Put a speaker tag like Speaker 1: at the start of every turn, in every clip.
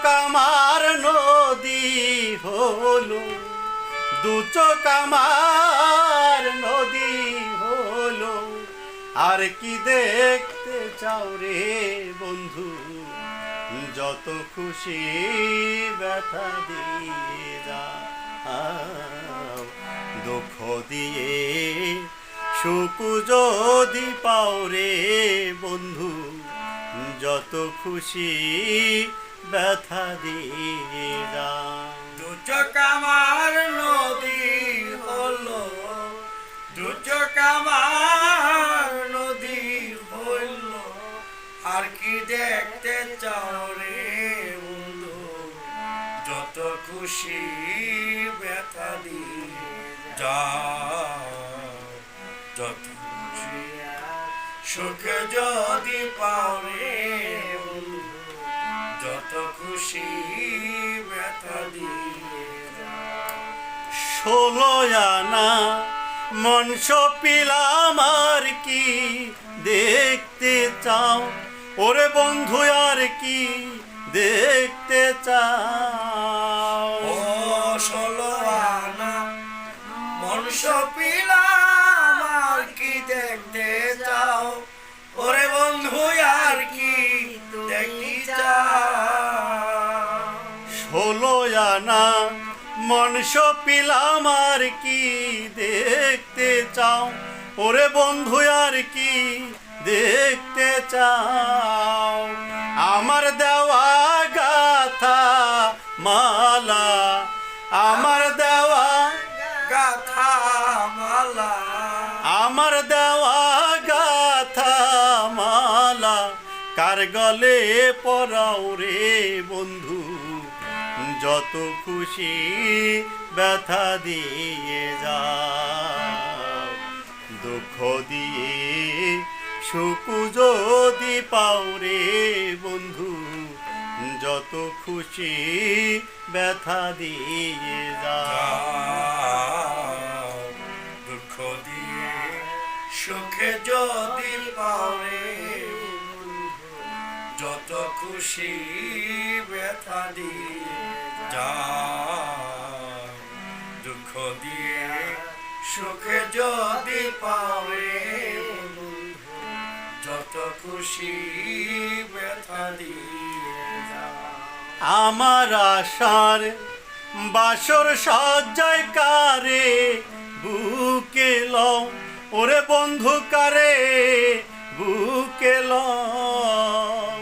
Speaker 1: চোখ আমার নদী হলো, দু চোখ আমার নদী হলো, আর কি দেখতে চাও রে বন্ধু, যত খুশি ব্যথা দিয়ে যাও, দুঃখ দিয়ে সুখ যদি পাও রে বন্ধু, যত খুশি ব্যথা দিয়ে যাও।
Speaker 2: দু চোখ আমার নদী হলো, দু চোখ আমার নদী হলো, আর কি দেখতে চাও রে বন্ধু, যত খুশি ব্যথা দিয়ে যাও, যত খুশি সুখে যদি পাও রে বন্ধু, যত খুশি ব্যথা দিয়ে যাও।
Speaker 1: 16 আনা মন সপিলাম আর কি দেখতে চাও, ওরে বন্ধু আর কি দেখতে চাও।
Speaker 2: ও 16 আনা মন সপিলাম আর কি দেখতে চাও, ওরে বন্ধু আর কি দেখতে চাও।
Speaker 1: 16 আনা মন সপিলাম আর কি দেখতে চাও, ওরে বন্ধু আর কি দেখতে চাও। আমার দেওয়া গাথা মালা, আমার দেওয়া
Speaker 2: গাথা মালা,
Speaker 1: আমার দেওয়া গাথা মালা, কার গলে পরাও রে বন্ধু, যত খুশি ব্যথা দিয়ে যাও, দুঃখ দিয়ে সুখ যদি পাও রে বন্ধু, যত খুশি ব্যথা দিয়ে যাও।
Speaker 2: দুঃখ দিয়ে সুখে যদি পাও রে বন্ধু, যত খুশি ব্যথা দিয়ে যাও। দুঃখ দিয়ে সুখে যদি পাও রে বন্ধু, যত খুশি ব্যথা দিয়ে যাও।
Speaker 1: আমার আশার বাসর সজ্জায় কারে বুকে লও, ওরে বন্ধু কারে বুকে লও।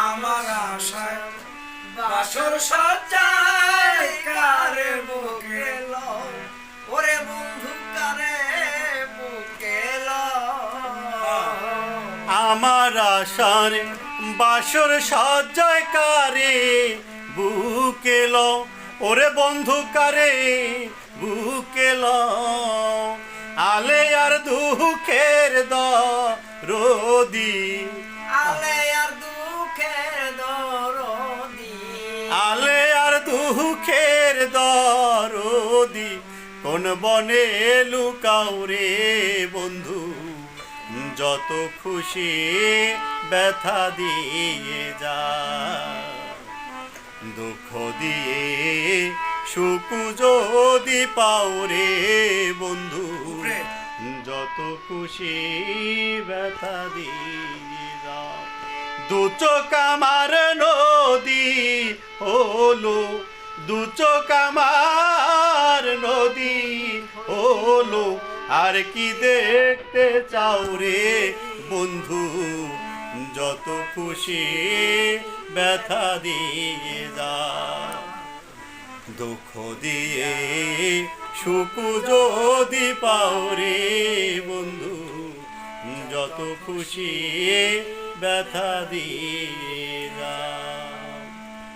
Speaker 2: আমার আশায় বাসর সজ্জায় কারে বুকে লও, ওরে বন্ধু কারে বুকে লও।
Speaker 1: আমার আশার বাসর সজ্জায় কারে বুকে লও, ওরে বন্ধু কারে বুকে লও। আলে আর দুঃখের দরদি,
Speaker 2: আলে আর দুঃখের দরদি,
Speaker 1: আলে আর দুঃখের দরদি, কোন বনে লুকাও রে বন্ধু, যত খুশি ব্যথা দিয়ে যাও। দুঃখ দিয়ে সুখ যদি পাও রে বন্ধু, যত খুশি ব্যথা দিয়ে যাও। দু চোখ আমার নদী হলো, দু চোখ আমার নদী হলো, আর কি দেখতে চাও রে বন্ধু, যত খুশি ব্যথা দিয়ে যাও। দুঃখ দিয়ে সুখ যদি পাও রে বন্ধু, যত খুশি ব্যথা দিয়ে যাও।